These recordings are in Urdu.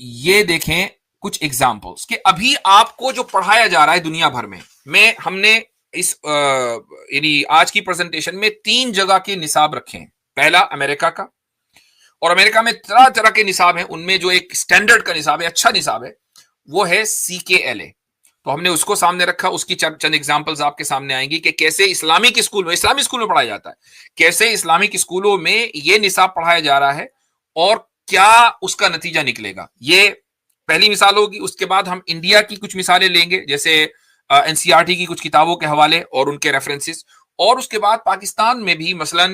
یہ دیکھیں کچھ ایگزامپلس کہ ابھی آپ کو جو پڑھایا جا رہا ہے دنیا بھر میں ہم نے اس یعنی آج کی پریزنٹیشن میں 3 جگہ کے نصاب رکھے ہیں. پہلا امریکہ کا، اور امریکہ میں طرح طرح کے نصاب ہیں. ان میں جو ایک اسٹینڈرڈ کا نصاب ہے، اچھا نصاب ہے، وہ ہے CKLA. تو ہم نے اس کو سامنے رکھا. اس کی چند ایگزامپلز آپ کے سامنے آئیں گی کہ کیسے اسلامک اسکول میں پڑھایا جاتا ہے، کیسے اسلامک اسکولوں میں یہ نصاب پڑھایا جا رہا ہے اور کیا اس کا نتیجہ نکلے گا. یہ پہلی مثال ہوگی. اس کے بعد ہم انڈیا کی کچھ مثالیں لیں گے، جیسے NCERT کی کچھ کتابوں کے حوالے اور ان کے ریفرنسز. اور اس کے بعد پاکستان میں بھی مثلا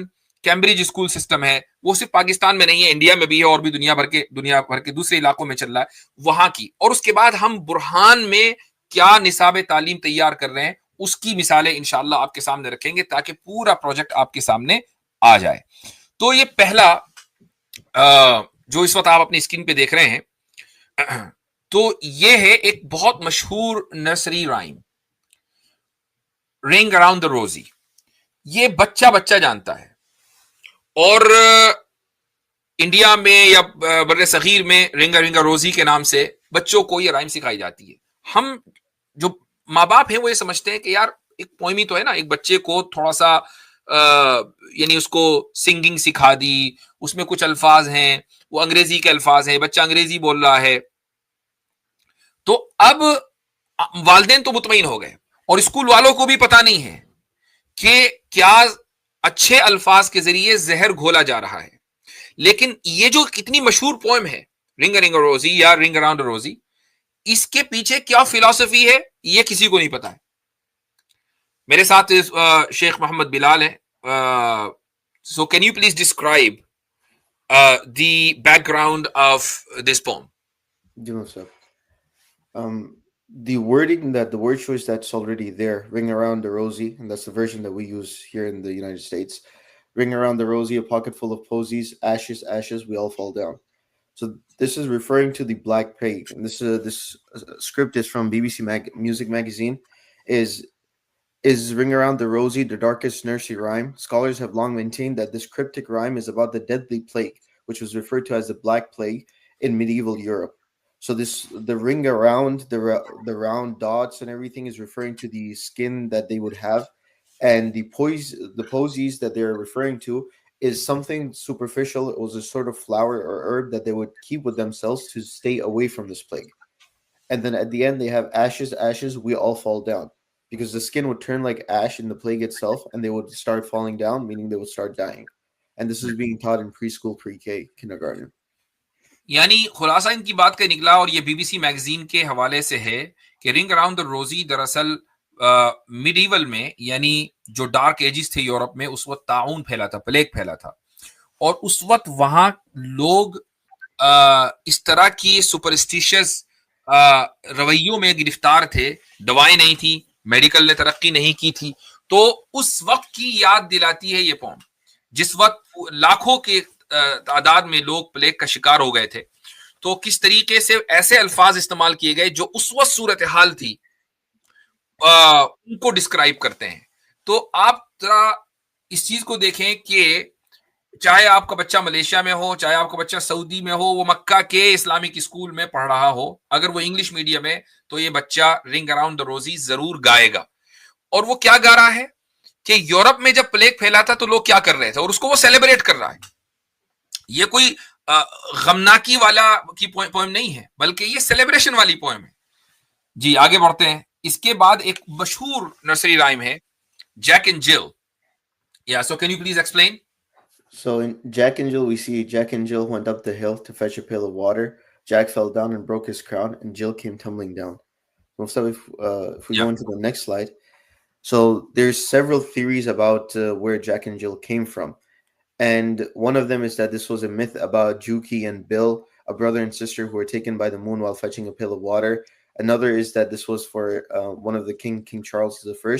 کیمبرج اسکول سسٹم ہے، وہ صرف پاکستان میں نہیں ہے، انڈیا میں بھی ہے اور بھی دنیا بھر کے دوسرے علاقوں میں چل رہا ہے، وہاں کی. اور اس کے بعد ہم برہان میں کیا نصاب تعلیم تیار کر رہے ہیں اس کی مثالیں انشاءاللہ آپ کے سامنے رکھیں گے تاکہ پورا پروجیکٹ آپ کے سامنے آ جائے. تو یہ پہلا جو اس وقت آپ اپنی اسکرین پہ دیکھ رہے ہیں، تو یہ ہے ایک بہت مشہور نرسری رائم، رنگ اراؤنڈ دا روزی. یہ بچہ جانتا ہے، اور انڈیا میں یا بر صغیر میں رنگا روزی کے نام سے بچوں کو یہ رائم سکھائی جاتی ہے. ہم جو ماں باپ ہیں وہ یہ سمجھتے ہیں کہ یار ایک پوئم ہی تو ہے نا، ایک بچے کو تھوڑا سا یعنی اس کو سنگنگ سکھا دی، اس میں کچھ الفاظ ہیں وہ انگریزی کے الفاظ ہیں، بچہ انگریزی بول رہا ہے. تو اب والدین تو مطمئن ہو گئے اور اسکول والوں کو بھی پتا نہیں ہے کہ کیا اچھے الفاظ کے ذریعے زہر گھولا جا رہا ہے. لیکن یہ جو کتنی مشہور پوئم ہے رنگ روزی یا رنگ اراؤنڈ روزی، اس کے پیچھے کیا فلسفی ہے یہ کسی کو نہیں پتا ہے. میرے ساتھ شیخ محمد بلال ہیں. So can you please describe the back ground of this پوم. The wording, that the word choice that's already there, ring around the rosy, and that's the version that we use here in the United States. Ring around the rosy, a pocket full of posies, ashes, ashes, we all fall down. So this is referring to the Black Plague, and this script is from BBC Music Magazine. Is ring around the rosy the darkest nursery rhyme? Scholars have long maintained that this cryptic rhyme is about the deadly plague, which was referred to as the Black Plague in medieval Europe. So the ring around the round dots and everything is referring to the skin that they would have, and the posies that they're referring to is something superficial. It was a sort of flower or herb that they would keep with themselves to stay away from this plague. And then at the end they have ashes, ashes, we all fall down, because the skin would turn like ash in the plague itself, and they would start falling down, meaning they would start dying. And this is being taught in preschool, pre-K, kindergarten. یعنی خلاصہ ان کی بات کا نکلا، اور یہ BBC میگزین کے حوالے سے ہے کہ رنگ اراؤنڈ دا روزی دراصل میڈیول میں، یعنی جو ڈارک ایجز تھے یورپ میں، اس وقت طاعون پھیلا تھا، پلیگ پھیلا تھا، اور اس وقت وہاں لوگ اس طرح کی سپرسٹیشس رویوں میں گرفتار تھے. دوائیں نہیں تھی، میڈیکل نے ترقی نہیں کی تھی. تو اس وقت کی یاد دلاتی ہے یہ پوم، جس وقت لاکھوں کے تعداد میں لوگ پلیگ کا شکار ہو گئے تھے. تو کس طریقے سے ایسے الفاظ استعمال کیے گئے جو اس وقت صورتحال تھی ان کو ڈسکرائب کرتے ہیں. تو آپ ذرا اس چیز کو دیکھیں کہ چاہے آپ کا بچہ ملیشیا میں ہو، چاہے آپ کا بچہ سعودی میں ہو، وہ مکہ کے اسلامک اسکول میں پڑھ رہا ہو، اگر وہ انگلش میڈیم ہے تو یہ بچہ رنگ اراؤنڈ دا روزی ضرور گائے گا. اور وہ کیا گا رہا ہے کہ یورپ میں جب پلیگ پھیلا تھا تو لوگ کیا کر رہے تھے، اور اس کو وہ سیلیبریٹ کر رہا ہے. یہ کوئی غمناکی والا کی پوئم نہیں ہے، بلکہ یہ سیلیبریشن والی پوئم ہے. جی آگے بڑھتے ہیں. اس کے بعد ایک مشہور نرسری رائم ہے جیک اینڈ جل. یا so can you please explain. So in Jack and Jill, we see Jack and Jill went up the hill to fetch a pail of water. Jack fell down and broke his crown, and Jill came tumbling down. So if we go into the next slide, so there's several theories about where Jack and Jill came from. And one of them is that this was a myth about Juki and Bill, a brother and sister who were taken by the moon while fetching a pail of water. Another is that this was for one of the King Charles I,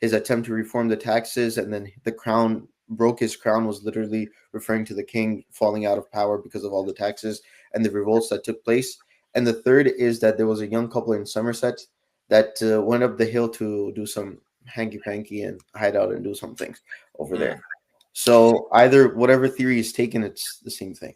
his attempt to reform the taxes, and then the crown broke. His crown was literally referring to the king falling out of power because of all the taxes and the revolts that took place. And the third is that there was a young couple in Somerset that went up the hill to do some hanky-panky and hide out and do some things over there. So either whatever theory is taken, it's the same thing.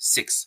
6,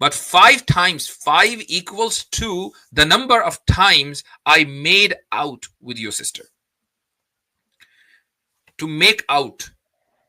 but 5 times 5 equals to the number of times I made out with your sister. To make out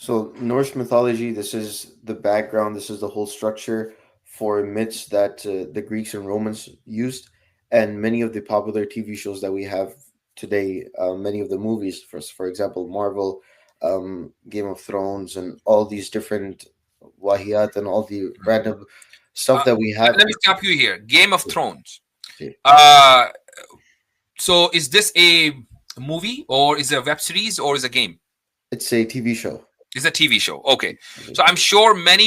So Norse mythology, this is the background, this is the whole structure for myths that the Greeks and Romans used, and many of the popular TV shows that we have today, many of the movies, for example, Marvel, Game of Thrones, and all these different wahiyat and all the random stuff that we have. Let me stop you here. Game of Thrones. Okay. So is this a movie or is it a web series or is it a game? It's a TV show. It's a TV show. Okay. So I'm sure many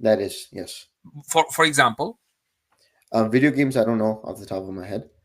That is, yes. For example, video games I don't know off the top of my head.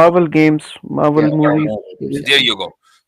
Marvel games, Marvel yeah, movies. Marvel games, There you go.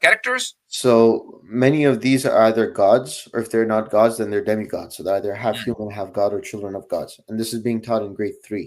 characters? So many of these are either gods, or if they're not gods, then they're demigods. So they're either half human, half god, or children of gods. And this is being taught in grade 3.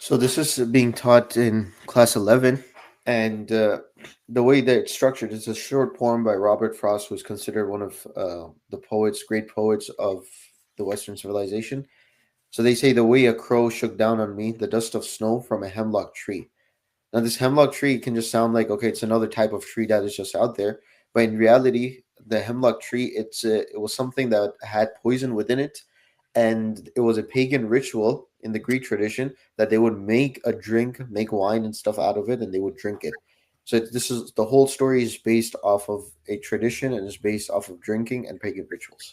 So this is being taught in class 11, and the way that it's structured is a short poem by Robert Frost, who's considered one of the great poets of the Western civilization. So they say, the way a crow shook down on me, the dust of snow from a hemlock tree. Now this hemlock tree can just sound like, okay, it's another type of tree that is just out there. But in reality, the hemlock tree, it was something that had poison within it. And it was a pagan ritual in the Greek tradition that they would make a drink, make wine and stuff out of it, and they would drink it. So the whole story is based off of a tradition and is based off of drinking and pagan rituals.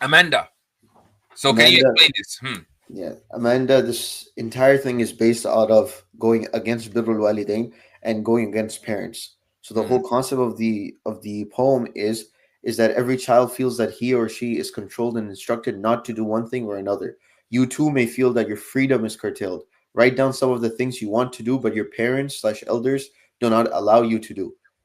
Amanda. So can you explain this? Yeah, Amanda, this entire thing is based out of going against Birrul Walidain and going against parents. So the whole concept of the poem is that every child feels that he or she is controlled and instructed not to do one thing or another. You too may feel that your freedom is curtailed. Write down some of the things you want to do, but your parents/elders do not allow you to do.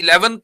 11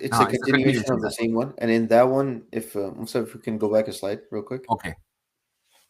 It's a continuation of the same one, and in that one, if Musa, if we can go back a slide real quick. Okay.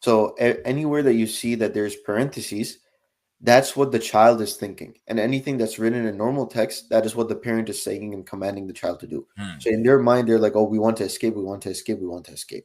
So anywhere that you see that there's parentheses, that's what the child is thinking, and anything that's written in normal text, that is what the parent is saying and commanding the child to do. So in their mind, they're like, oh, we want to escape, we want to escape, we want to escape.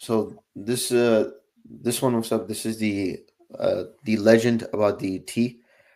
So this one was up. This is the legend about the tea.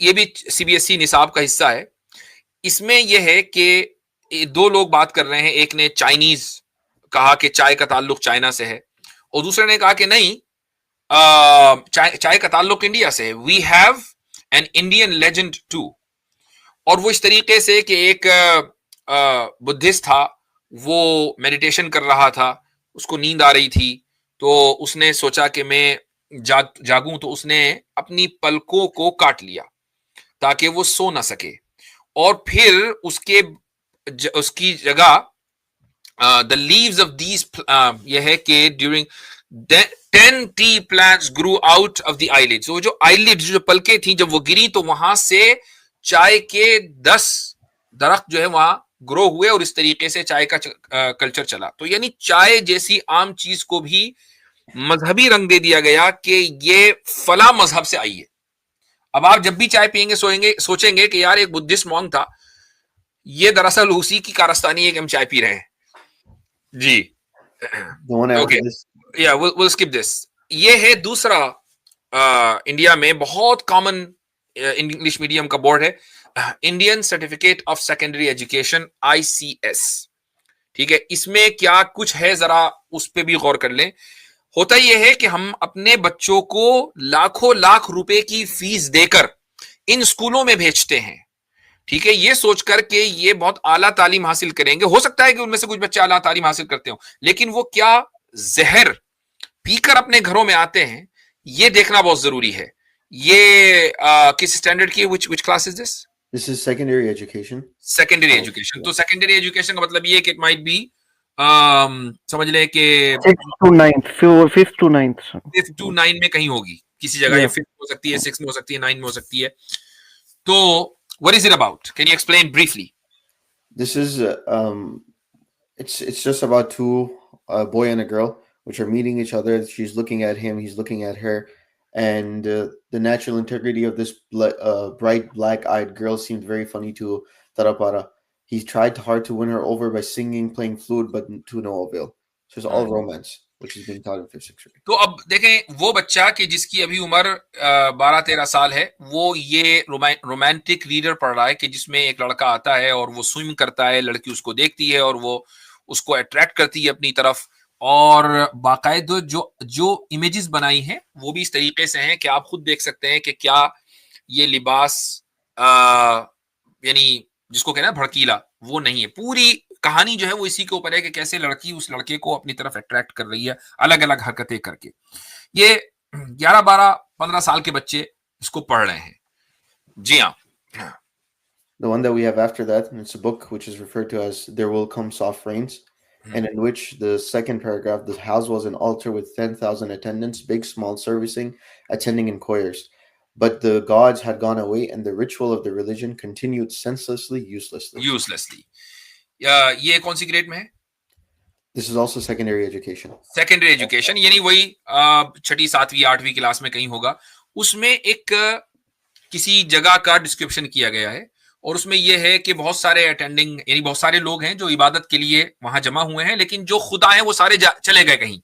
یہ بھی CBSE نصاب کا حصہ ہے. اس میں یہ ہے کہ دو لوگ بات کر رہے ہیں, ایک نے چائنیز کہا کہ چائے کا تعلق چائنا سے ہے, اور دوسرے نے کہا کہ نہیں, چائے کا تعلق انڈیا سے ہے. We have an Indian legend too. اور وہ اس طریقے سے کہ ایک بدھسٹ تھا, وہ میڈیٹیشن کر رہا تھا, اس کو نیند آ رہی تھی, تو اس نے سوچا کہ میں جاگوں, تو اس نے اپنی پلکوں کو کاٹ لیا تاکہ وہ سو نہ سکے, اور پھر اس کی جگہ the leaves of these یہ ہے کہ during 10 tea plants grew out of the eyelids. وہ جو eyelids جو پلکیں تھیں جب وہ گری تو وہاں سے چائے کے 10 درخت جو ہے وہاں گرو ہوئے, اور اس طریقے سے چائے کا کلچر چلا. تو یعنی چائے جیسی عام چیز کو بھی مذہبی رنگ دے دیا گیا کہ یہ فلاں مذہب سے آئی ہے. اب آپ جب بھی چائے پیئیں گے سوچیں گے کہ یار ایک بدھسٹ مونک تھا, یہ دراصل اسی کی کارستانی ہے کہ ہم چائے پی رہے ہیں. جی اوکے, یا we'll skip this. یہ ہے دوسرا انڈیا میں بہت کامن انگلش میڈیم کا بورڈ ہے, Indian certificate of secondary education ICS. ٹھیک ہے, اس میں کیا کچھ ہے ذرا اس پہ بھی غور کر لیں. ہوتا یہ ہے کہ ہم اپنے بچوں کو لاکھوں لاکھ روپے کی فیس دے کر ان اسکولوں میں بھیجتے ہیں, ٹھیک ہے, یہ سوچ کر کہ یہ بہت اعلیٰ تعلیم حاصل کریں گے. ہو سکتا ہے کہ ان میں سے کچھ بچے اعلیٰ تعلیم حاصل کرتے ہوں, لیکن وہ کیا زہر پی کر اپنے گھروں میں آتے ہیں, یہ دیکھنا بہت ضروری ہے. یہ کس اسٹینڈرڈ کی, which class is this? This is secondary education. Secondary education. تو secondary education کا مطلب یہ ہے کہ it might be سمجھ لیں کہ 6th to 9th, 5th to 9th. 5th to 9 میں کہیں ہوگی, کسی جگہ یہ 5th ہو سکتی ہے, 6 میں ہو سکتی ہے, 9 میں ہو سکتی ہے. تو what is it about? Can you explain briefly? This is it's just about two, a boy and a girl, which are meeting each other. She's looking at him, he's looking at her, and the natural integrity of this bright black-eyed girl seemed very funny to Tarapara. He tried hard to win her over by singing, playing flute, but to no avail. So it's all romance, which is being taught in 5th, 6th grade. تو اب دیکھیں وہ بچہ کہ جس کی ابھی عمر 12-13 سال ہے, وہ یہ رومانٹک ریڈر پڑھ رہا ہے کہ جس میں ایک لڑکا آتا ہے اور وہ سوئم کرتا ہے, لڑکی اس کو دیکھتی ہے اور وہ اس کو اٹریکٹ کرتی ہے اپنی طرف, اور باقاعدہ جو امیجز بنائی ہیں وہ بھی اس طریقے سے ہیں کہ آپ خود دیکھ سکتے ہیں کہ کیا یہ لباس یعنی جس کو کہنا ہے بھڑکیلا, وہ نہیں ہے. پوری کہانی جو ہے وہ اسی کے اوپر ہے کہ کیسے لڑکی اس لڑکے کو اپنی طرف اٹریکٹ کر رہی ہے الگ الگ حرکتیں کر کے. یہ 11-12-15 سال کے بچے اس کو پڑھ رہے ہیں. جی ہاں. The one that we have after that, and it's a book which is referred to as There Will Come Soft Rains, and in which the second paragraph, the house was an altar with 10,000 attendants, big, small, servicing, attending in choirs. But the gods had gone away, and the ritual of the religion continued senselessly, uselessly. یہ کون سی گریڈ میں ہے؟ This is also secondary education. Secondary education یعنی وہی 6ٹھی 7ویں 8ویں کلاس میں کہیں ہوگا. اس میں ایک کسی جگہ کا ڈسکرپشن کیا گیا ہے, اور اس میں یہ ہے کہ بہت سارے اٹینڈنگ یعنی بہت سارے لوگ ہیں جو عبادت کے لیے وہاں جمع ہوئے ہیں, لیکن جو خدا ہیں وہ سارے چلے گئے کہیں.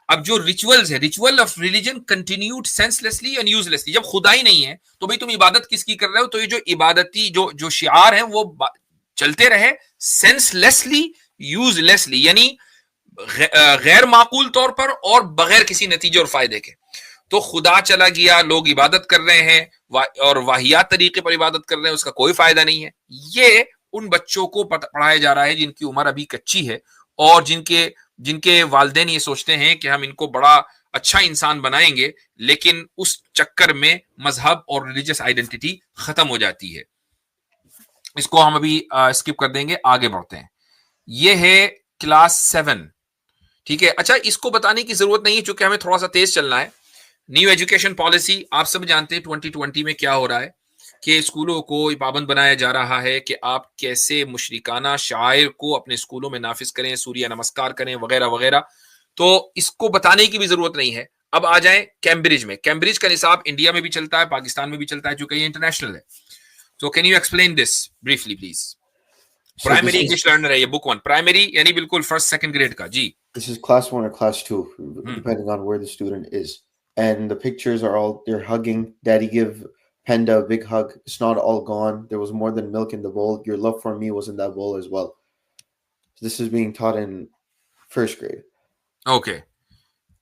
اب جو ریچولز ہے, ritual of religion continued senselessly and uselessly. جب خدا ہی نہیں ہے تو بھئی تم عبادت کس کی کر رہے ہو؟ تو یہ جو عبادتی جو شعار ہیں وہ چلتے رہے سینس لیسلی یوز لیسلی, یعنی غیر معقول طور پر اور بغیر کسی نتیجے اور فائدے کے. تو خدا چلا گیا, لوگ عبادت کر رہے ہیں اور واہیات طریقے پر عبادت کر رہے ہیں, اس کا کوئی فائدہ نہیں ہے. یہ ان بچوں کو پڑھایا جا رہا ہے جن کی عمر ابھی کچی ہے, اور جن کے والدین یہ سوچتے ہیں کہ ہم ان کو بڑا اچھا انسان بنائیں گے, لیکن اس چکر میں مذہب اور ریلیجس آئیڈینٹی ختم ہو جاتی ہے. اس کو ہم ابھی اسکپ کر دیں گے, آگے بڑھتے ہیں. یہ ہے کلاس 7. ٹھیک ہے, اچھا اس کو بتانے کی ضرورت نہیں ہے چونکہ ہمیں تھوڑا سا تیز چلنا ہے. نیو ایجوکیشن پالیسی آپ سب جانتے ہیں 2020 میں کیا ہو رہا ہے کہ اسکولوں کو پابند بنایا جا رہا ہے کہ آپ کیسے مشرکانہ شعائر کو اپنے اسکولوں میں نافذ کریں, سوریہ نمسکار کریں وغیرہ وغیرہ. تو اس کو بتانے کی بھی ضرورت نہیں ہے. اب آ جائیں کیمبرج میں. کیمبرج کا نصاب انڈیا میں بھی چلتا ہے, پاکستان میں بھی چلتا ہے, چونکہ یہ انٹرنیشنل ہے. تو can you explain this briefly please. Primary English learner ہے یہ بک 1. پرائمری یعنی بالکل 1st 2nd گریڈ کا. جی, This is class 1 or class 2, depending on where the student is. And the pictures are all, they're hugging. Daddy give Panda, big hug. It's not all gone. There was more than milk in the bowl. Your love for me was in that bowl as well. This is being taught in first grade. Okay.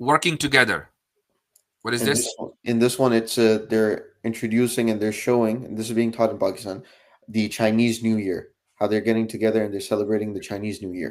working together. What is And this? in this one, it's they're introducing and they're showing, and this is being taught in Pakistan, the Chinese New Year. How they're getting together and they're celebrating the Chinese New Year.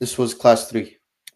This was class 3.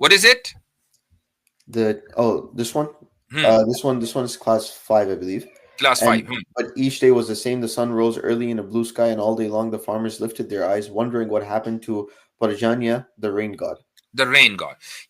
What is it? This one? This one is class 5, I believe. Class 5. But each day was the same. The sun rose early in a blue sky, and all day long the farmers lifted their eyes, wondering what happened to Parjanya, the rain god. The rain god.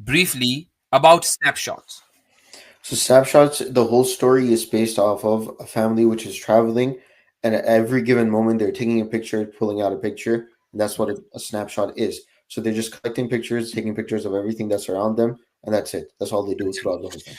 briefly about snapshots? So snapshots, the whole story is based off of a family which is traveling, and at every given moment they're taking a picture, pulling out a picture, and that's what a snapshot is. So they're just collecting pictures, taking pictures of everything that's around them, and that's it. That's all they do throughout the whole thing.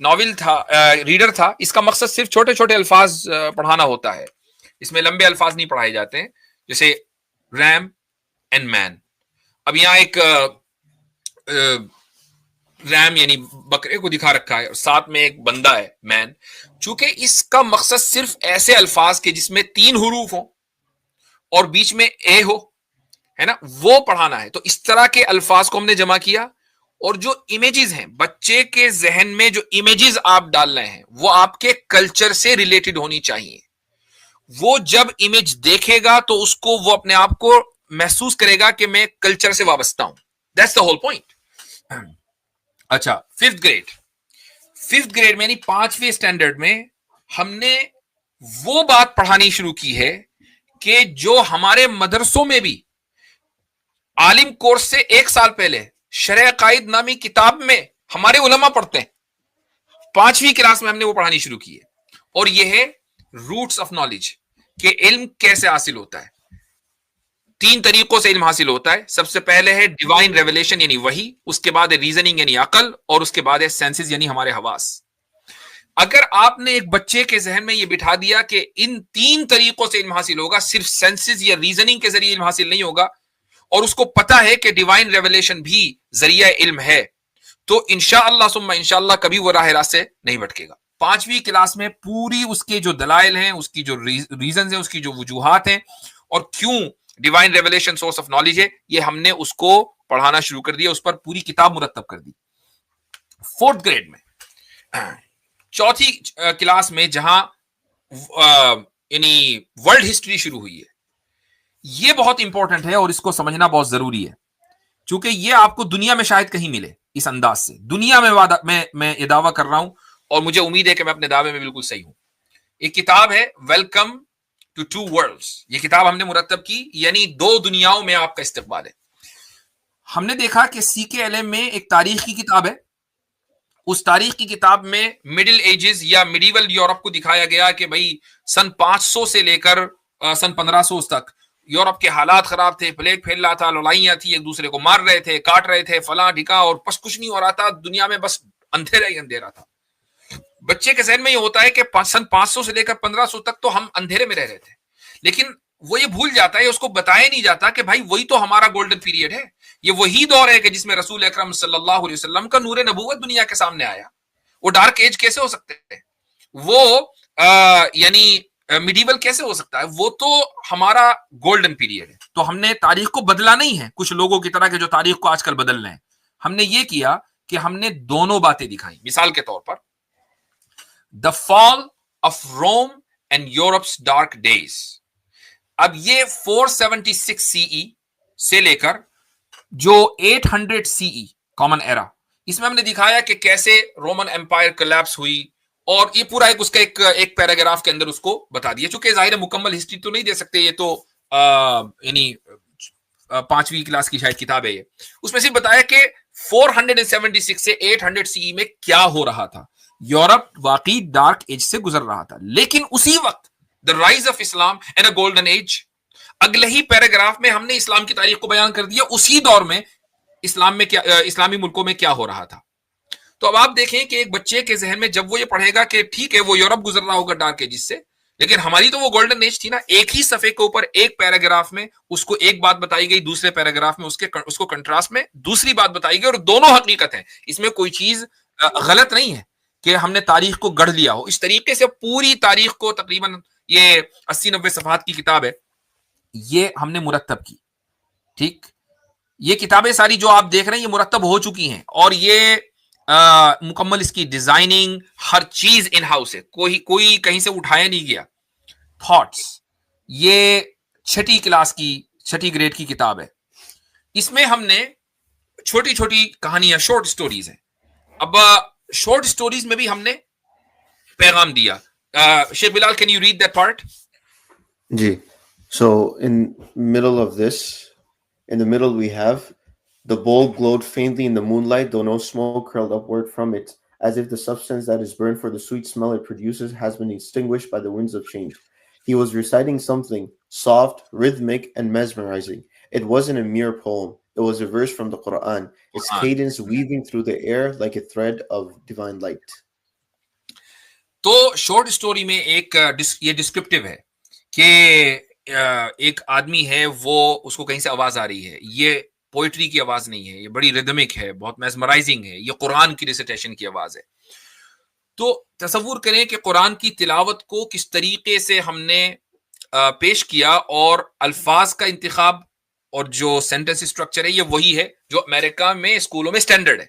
Novel تھا, ریڈر تھا, اس کا مقصد صرف چھوٹے چھوٹے الفاظ پڑھانا ہوتا ہے, اس میں لمبے الفاظ نہیں پڑھائے جاتے ہیں, جیسے ریم اینڈ مین. اب یہاں ایک ریم یعنی بکرے کو دکھا رکھا ہے اور ساتھ میں ایک بندہ ہے مین. چونکہ اس کا مقصد صرف ایسے الفاظ کے جس میں 3 حروف ہوں اور بیچ میں اے ہو, ہے نا, وہ پڑھانا ہے. تو اس طرح کے الفاظ کو ہم نے جمع کیا, اور جو امیجز ہیں بچے کے ذہن میں, جو امیجز آپ ڈال رہے ہیں وہ آپ کے کلچر سے ریلیٹڈ ہونی چاہیے. وہ جب امیج دیکھے گا تو اس کو, وہ اپنے آپ کو محسوس کرے گا کہ میں کلچر سے وابستہ ہوں. That's the whole point. اچھا, 5th گریڈ میں یعنی 5ویں اسٹینڈرڈ میں ہم نے وہ بات پڑھانی شروع کی ہے کہ جو ہمارے مدرسوں میں بھی عالم کورس سے 1 سال پہلے شرح قائد نامی کتاب میں ہمارے علماء پڑھتے ہیں. 5ویں کلاس میں ہم نے وہ پڑھانی شروع کی ہے, اور یہ ہے روٹس آف نالج, کہ علم کیسے حاصل ہوتا ہے. 3 طریقوں سے علم حاصل ہوتا ہے. سب سے پہلے ہے ڈیوائن ریویلیشن یعنی وحی, اس کے بعد ہے ریزننگ یعنی عقل, اور اس کے بعد ہے سینسز یعنی ہمارے حواس. اگر آپ نے ایک بچے کے ذہن میں یہ بٹھا دیا کہ ان 3 طریقوں سے علم حاصل ہوگا, صرف سینسز یا ریزننگ کے ذریعے علم حاصل نہیں ہوگا, اور اس کو پتا ہے کہ ڈیوائن ریویلیشن بھی ذریعہ علم ہے, تو انشاءاللہ ثم انشاءاللہ کبھی وہ راہ راست سے نہیں بھٹکے گا. 5ویں کلاس میں پوری اس کے جو دلائل ہیں, اس کی جو ریزنز ہیں, اس کی جو وجوہات ہیں, اور کیوں divine revelation source of knowledge ہے, یہ ہم نے اس کو پڑھانا شروع کر دیا, اس پر پوری کتاب مرتب کر دی. 4th گریڈ میں, 4تھی کلاس میں, جہاں یعنی ورلڈ ہسٹری شروع ہوئی ہے, یہ بہت امپورٹنٹ ہے اور اس کو سمجھنا بہت ضروری ہے, چونکہ یہ آپ کو دنیا میں شاید کہیں ملے اس انداز سے. دنیا میں یہ دعویٰ کر رہا ہوں, اور مجھے امید ہے کہ میں اپنے دعوے میں بالکل صحیح ہوں. ایک کتاب ہے ویلکم ٹو 2 ورلڈز, یہ کتاب ہم نے مرتب کی, یعنی 2 دنیاؤں میں آپ کا استقبال ہے. ہم نے دیکھا کہ CKLM میں ایک تاریخ کی کتاب ہے, اس تاریخ کی کتاب میں مڈل ایجز یا میڈیول یورپ کو دکھایا گیا کہ بھائی سن 500 سے لے کر سن 1500 تک یورپ کے حالات خراب تھے, پلیگ پھیل رہا تھا, لڑائیاں تھی, ایک دوسرے کو مار رہے تھے, کاٹ رہے تھے, فلاں ڈھکا, اور بس کچھ نہیں ہو رہا تھا دنیا میں, بس اندھیرا ہی اندھیرا تھا. بچے کے ذہن میں یہ ہوتا ہے کہ سن 500 سے لے کر 1500 تک تو ہم اندھیرے میں رہ رہے تھے, لیکن وہ یہ بھول جاتا ہے, اس کو بتایا نہیں جاتا کہ بھائی وہی تو ہمارا گولڈن پیریڈ ہے, یہ وہی دور ہے کہ جس میں رسول اکرم صلی اللہ علیہ وسلم کا نور نبوت دنیا کے سامنے آیا. وہ ڈارک ایج کیسے ہو سکتے ہیں, وہ یعنی میڈیول کیسے ہو سکتا ہے, وہ تو ہمارا گولڈن پیریڈ ہے. تو ہم نے تاریخ کو بدلا نہیں ہے کچھ لوگوں کی طرح کے جو تاریخ کو آج کل بدل رہے ہیں. ہم نے یہ کیا کہ ہم نے دونوں باتیں دکھائیں. مثال کے طور پر the fall of Rome and Europe's dark days. اب یہ 476 CE سے لے کر جو 800 CE کامن ایرا, اس میں ہم نے دکھایا کہ کیسے رومن امپائر کولیپس ہوئی, اور یہ پورا اس کا ایک پیراگراف کے اندر اس کو بتا دیا. چونکہ ظاہر مکمل ہسٹری تو نہیں دے سکتے, یہ تو یعنی 5ویں کلاس کی شاید کتاب ہے یہ. اس میں صرف بتایا کہ 476 سے 800 CE میں کیا ہو رہا تھا. یورپ واقعی ڈارک ایج سے گزر رہا تھا, لیکن اسی وقت the rise of Islam and a golden age. اگلے ہی پیراگراف میں ہم نے اسلام کی تاریخ کو بیان کر دیا, اسی دور میں اسلام میں کیا, اسلامی ملکوں میں کیا ہو رہا تھا. تو اب آپ دیکھیں کہ ایک بچے کے ذہن میں جب وہ یہ پڑھے گا کہ ٹھیک ہے وہ یورپ گزر رہا ہوگا ڈارک ایجز سے, لیکن ہماری تو وہ گولڈن ایج تھی نا. ایک ہی صفحے کے اوپر ایک پیراگراف میں اس کو ایک بات بتائی گئی, دوسرے پیراگراف میں اس کو کنٹراسٹ میں دوسری بات بتائی گئی, اور دونوں حقیقت ہیں. اس میں کوئی چیز غلط نہیں ہے کہ ہم نے تاریخ کو گڑھ لیا ہو. اس طریقے سے پوری تاریخ کو, تقریباً یہ 80-90 صفحات کی کتاب ہے, یہ ہم نے مرتب کی. ٹھیک, یہ کتابیں ساری جو آپ دیکھ رہے ہیں یہ مرتب ہو چکی ہیں, اور یہ مکمل اس کی ڈیزائننگ ہر چیز ان ہاؤس ہے, کوئی کہیں سے اٹھایا نہیں گیا. تھاٹس, یہ 6ٹھی کلاس کی 6ٹھی گریڈ کی کتاب ہے. اس میں ہم نے چھوٹی چھوٹی کہانیاں, شارٹ سٹوریز ہیں. اب شارٹ سٹوریز میں بھی ہم نے پیغام دیا. Sheikh Bilal, can you read that part? جی. So in the middle we have the bowl glowed faintly in the moonlight, though no smoke curled upward from it, as if the substance that is burned for the sweet smell it produces has been extinguished by the winds of change. He was reciting something soft, rhythmic, and mesmerizing. It wasn't a mere poem. It was a verse from the Quran, its cadence weaving through the air like a thread of divine light. تو شارٹ اسٹوری میں ایک یہ ڈسکرپٹیو ہے کہ ایک آدمی ہے, وہ اس کو کہیں سے آواز آ رہی ہے, یہ پوئٹری کی آواز نہیں ہے, یہ بڑی ریدمک ہے, بہت میسمرائزنگ ہے, یہ قرآن کی ریسیٹیشن کی آواز ہے. تو تصور کریں کہ قرآن کی تلاوت کو کس طریقے سے ہم نے پیش کیا, اور الفاظ کا انتخاب اور جو سینٹنس اسٹرکچر ہے یہ وہی ہے جو امریکہ میں اسکولوں میں اسٹینڈرڈ ہے.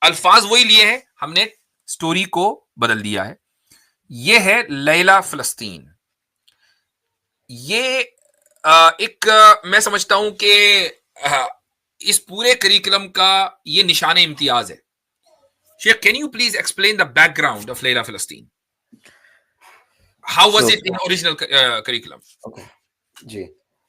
الفاظ وہی لیے ہیں, ہم نے اسٹوری کو بدل دیا ہے. یہ ہے لیلا فلسطین. یہ ایک میں سمجھتا ہوں کہ اس پورے کریکولم کا یہ نشان امتیاز ہے. Sheikh, can you please explain the background of Layla Palestine? How was it in original curriculum? Okay. Gee.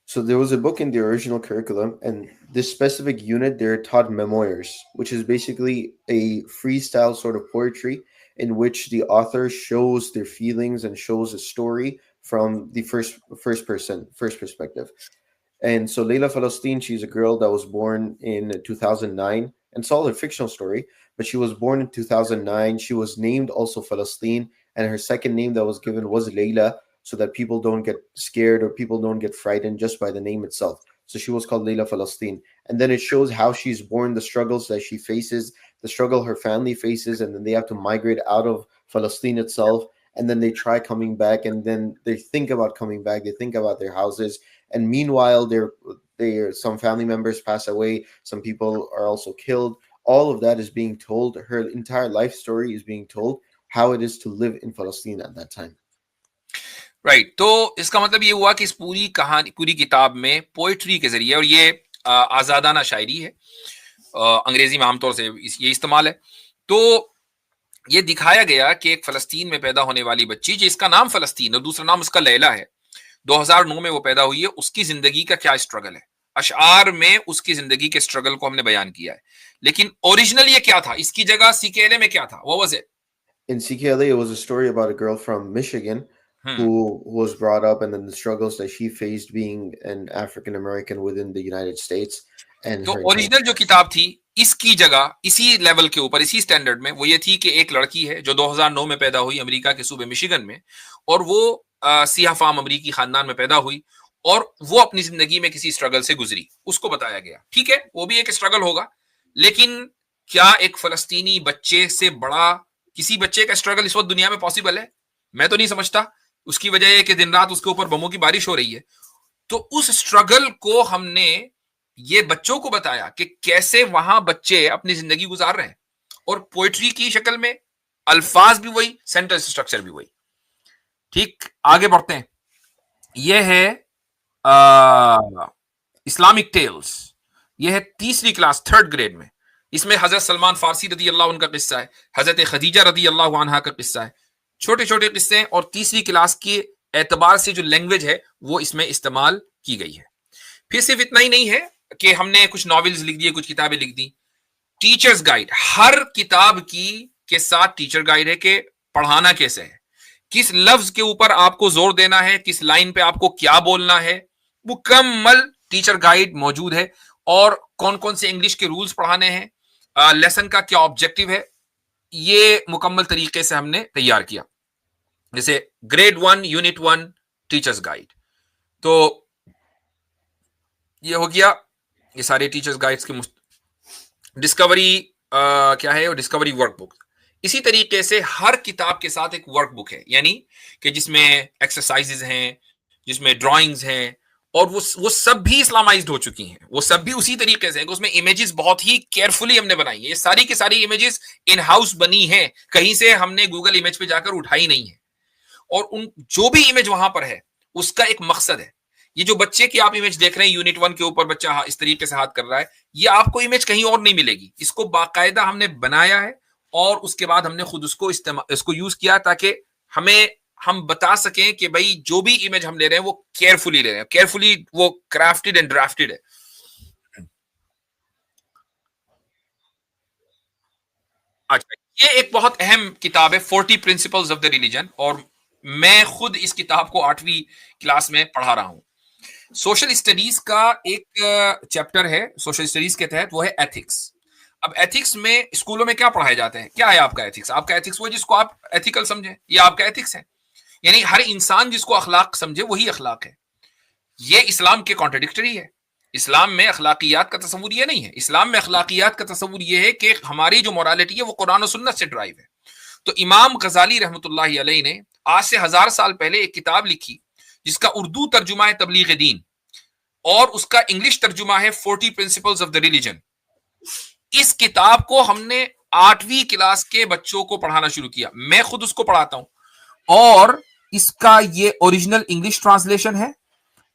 So there was a book in the original curriculum, and this specific unit, they're taught memoirs, which is basically a freestyle sort of poetry in which the author shows their feelings and shows a story from the first perspective. And so Layla Palestine, she's a girl that was born in 2009, and it's all a fictional story, but she was born in 2009. She was named also Palestine, and her second name that was given was Layla, so that people don't get scared or people don't get frightened just by the name itself. So she was called Layla Palestine. And then it shows how she's born, the struggles that she faces, the struggle her family faces, and then they have to migrate out of Palestine itself, and then they try coming back, and then they think about coming back, they think about their houses, and meanwhile some family members pass away, some people are also killed. All of that is being told. Her entire life story is being told, how it is to live in Palestine at that time. Right. تو اس کا مطلب یہ ہوا کہ اس پوری کہانی, پوری کتاب میں پوئٹری کے ذریعے, اور یہ آزادانہ شاعری ہے, انگریزی میں عام طور سے یہ استعمال ہے, تو یہ دکھایا گیا کہ ایک فلسطین میں پیدا ہونے والی بچی جس کا نام فلسطین اور دوسرا نام اس کا لیلا ہے, 2009 میں وہ پیدا ہوئی ہے, اس کی زندگی کا کیا اسٹرگل ہے. اشعار میں اس کی زندگی کے اسٹرگل کو ہم نے بیان کیا ہے, لیکن اوریجنل یہ کیا تھا, اس کی جگہ CKLA میں کیا تھا, what was it? In CKLA, it was a story about a girl from Michigan who was brought up, and then the struggles that she faced being an African American within the United States. And تو اوریجنل جو کتاب تھی اس کی جگہ اسی لیول کے اوپر, اسی سٹینڈرڈ میں, وہ یہ تھی کہ ایک لڑکی ہے جو 2009 میں پیدا ہوئی امریکہ کے صوبے مشیگن میں, اور وہ سیاہ فام امریکی خاندان میں پیدا ہوئی, اور وہ اپنی زندگی میں کسی اسٹرگل سے گزری, اس کو بتایا گیا. ٹھیک ہے, وہ بھی ایک اسٹرگل ہوگا, لیکن کیا ایک فلسطینی بچے سے بڑا کسی بچے کا اسٹرگل اس وقت دنیا میں پاسبل ہے؟ میں تو نہیں سمجھتا. اس کی وجہ یہ کہ دن رات اس کے اوپر بموں کی بارش ہو رہی ہے. تو اس اسٹرگل کو ہم نے یہ بچوں کو بتایا کہ کیسے وہاں بچے اپنی زندگی گزار رہے ہیں, اور پوئٹری کی شکل میں, الفاظ بھی وہی, سینٹنس اسٹرکچر بھی وہی. ٹھیک, آگے بڑھتے ہیں. یہ ہے اسلامک ٹیلز, یہ ہے تیسری کلاس, 3rd گریڈ میں. اس میں حضرت سلمان فارسی رضی اللہ عنہ کا قصہ ہے, حضرت خدیجہ رضی اللہ عنہا کا قصہ ہے, چھوٹے چھوٹے قصے ہیں, اور تیسری کلاس کے اعتبار سے جو لینگویج ہے وہ اس میں استعمال کی گئی ہے. پھر صرف اتنا ہی نہیں ہے کہ ہم نے کچھ ناولز لکھ دیے, کچھ کتابیں لکھ دی. ٹیچرز گائیڈ, ہر کتاب کی کے ساتھ ٹیچر گائیڈ ہے کہ پڑھانا کیسے ہے, کس لفظ کے اوپر آپ کو زور دینا ہے, کس لائن پہ آپ کو کیا بولنا ہے, مکمل ٹیچر گائیڈ موجود ہے. اور کون کون سے انگلش کے رولز پڑھانے ہیں, لیسن کا کیا آبجیکٹو ہے, یہ مکمل طریقے سے ہم نے تیار کیا. جیسے گریڈ 1 یونٹ 1 ٹیچرز گائیڈ, تو یہ ہو گیا. یہ سارے ٹیچرز گائیڈز کے ڈسکوری کیا ہے, اور ڈسکوری ورک بک. اسی طریقے سے ہر کتاب کے ساتھ ایک ورک بک ہے, یعنی کہ جس میں ایکسرسائزز ہیں, جس میں ڈرائنگز ہیں, اور وہ سب بھی اسلامائزڈ ہو چکی ہیں, وہ سب بھی اسی طریقے سے. اس میں امیجز بہت ہی کیئرفلی ہم نے بنائی ہیں, یہ ساری کی ساری امیجز ان ہاؤس بنی ہیں, کہیں سے ہم نے گوگل امیج پہ جا کر اٹھائی نہیں ہے. اور ان جو بھی امیج وہاں پر ہے اس کا ایک مقصد ہے. یہ جو بچے کی آپ امیج دیکھ رہے ہیں, یونٹ 1 کے اوپر بچہ اس طریقے سے ہاتھ کر رہا ہے, یہ آپ کو امیج کہیں اور نہیں ملے گی. اس کو باقاعدہ ہم نے بنایا ہے, اور اس کے بعد ہم نے خود اس کو یوز کیا تاکہ ہم بتا سکیں کہ بھائی جو بھی امیج ہم لے رہے ہیں وہ کیئرفلی لے رہے ہیں, کیئرفلی وہ کرافٹڈ اینڈ ڈرافٹڈ ہے. اچھا, یہ ایک بہت اہم کتاب ہے, 40 پرنسپلز آف دا ریلیجن, اور میں خود اس کتاب کو 8ویں کلاس میں پڑھا رہا ہوں. سوشل اسٹڈیز کا ایک چیپٹر ہے سوشل اسٹڈیز کے تحت, وہ ہے ایتھکس. اب ایتھکس میں اسکولوں میں کیا پڑھائے جاتے ہیں؟ کیا ہے آپ کا ایتھکس؟ آپ کا ایتھکس وہ جس کو آپ ایتھیکل سمجھیں، یہ آپ کا ایتھکس ہے. یعنی ہر انسان جس کو اخلاق سمجھے وہی اخلاق ہے. یہ اسلام کے کانٹرڈکٹری ہے. اسلام میں اخلاقیات کا تصور یہ نہیں ہے. اسلام میں اخلاقیات کا تصور یہ ہے کہ ہماری جو مورالٹی ہے وہ قرآن و سنت سے ڈرائیو ہے. تو امام غزالی رحمۃ اللہ علیہ نے آج سے 1000 سال پہلے ایک کتاب لکھی جس کا اردو ترجمہ ہے تبلیغ دین، اور اس کا انگلش ترجمہ ہے 40 پرنسپلز آف دا ریلیجن. اس کتاب کو ہم نے 8ویں کلاس کے بچوں کو پڑھانا شروع کیا. میں خود اس کو پڑھاتا ہوں، اور اس کا یہ اوریجنل انگلش ٹرانسلیشن ہے،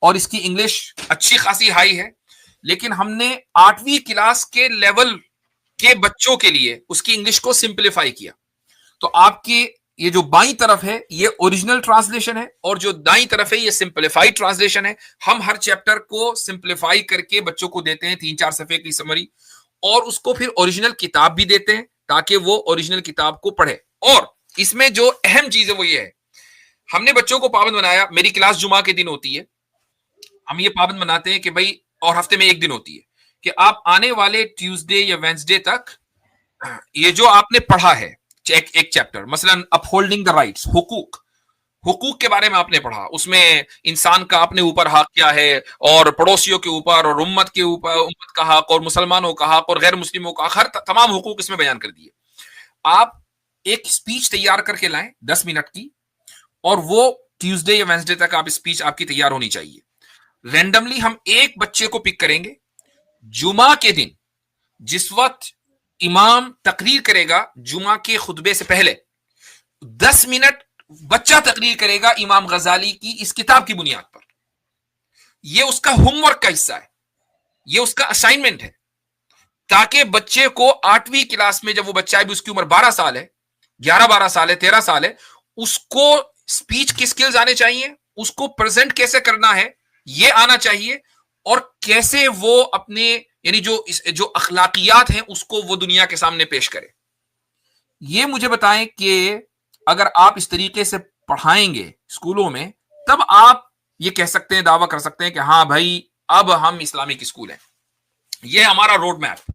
اور اس کی انگلش اچھی خاصی ہائی ہے. لیکن ہم نے 8ویں کلاس کے لیول کے بچوں کے لیے اس کی انگلش کو سمپلیفائی کیا. تو آپ کی یہ جو بائیں طرف ہے یہ اوریجنل ٹرانسلیشن ہے، اور جو دائیں طرف ہے یہ سمپلیفائڈ ٹرانسلیشن ہے. ہم ہر چیپٹر کو سمپلیفائی کر کے بچوں کو دیتے ہیں 3-4 صفحے کی سمری، اور اس کو پھر اوریجنل کتاب بھی دیتے ہیں تاکہ وہ اوریجنل کتاب کو پڑھے. اور اس میں جو اہم چیز ہے وہ یہ ہے، ہم نے بچوں کو پابند بنایا. میری کلاس جمعہ کے دن ہوتی ہے، ہم یہ پابند بناتے ہیں کہ بھائی، اور ہفتے میں ایک دن ہوتی ہے کہ آپ آنے والے ٹیوزڈے یا وینسڈے تک یہ جو آپ نے پڑھا ہے ایک چیپٹر، مثلا اپ ہولڈنگ دا رائٹس، حقوق کے بارے میں آپ نے پڑھا. اس میں انسان کا اپنے اوپر حق کیا ہے، اور پڑوسیوں کے اوپر، اور امت کے اوپر، امت کا حق، اور مسلمانوں کا حق، اور غیر مسلموں کا حق، تمام حقوق اس میں بیان کر دیے. آپ ایک اسپیچ تیار کر کے لائیں 10 منٹ کی، اور وہ ٹیوزڈے یا وینسڈے تک آپ اسپیچ آپ کی تیار ہونی چاہیے. رینڈملی ہم ایک بچے کو پک کریں گے جمعہ کے دن، جس وقت امام تقریر کرے گا جمعہ کے خطبے سے پہلے 10 منٹ بچہ تقریر کرے گا امام غزالی کی اس کتاب کی بنیاد پر. یہ اس کا ہوم ورک کا حصہ ہے، یہ اس کا اسائنمنٹ ہے، تاکہ بچے کو 8ویں کلاس میں جب وہ بچہ ہے، بھی اس کی عمر 12 سال ہے، 11-12 سال ہے، 13 سال ہے، اس کو اسپیچ کی سکلز آنے چاہیے، اس کو پریزنٹ کیسے کرنا ہے یہ آنا چاہیے، اور کیسے وہ اپنے یعنی جو اخلاقیات ہیں اس کو وہ دنیا کے سامنے پیش کرے. یہ مجھے بتائیں کہ اگر آپ اس طریقے سے پڑھائیں گے اسکولوں میں، تب آپ یہ کہہ سکتے ہیں، دعویٰ کر سکتے ہیں کہ ہاں بھائی اب ہم اسلامک اسکول ہیں. یہ ہمارا روڈ میپ.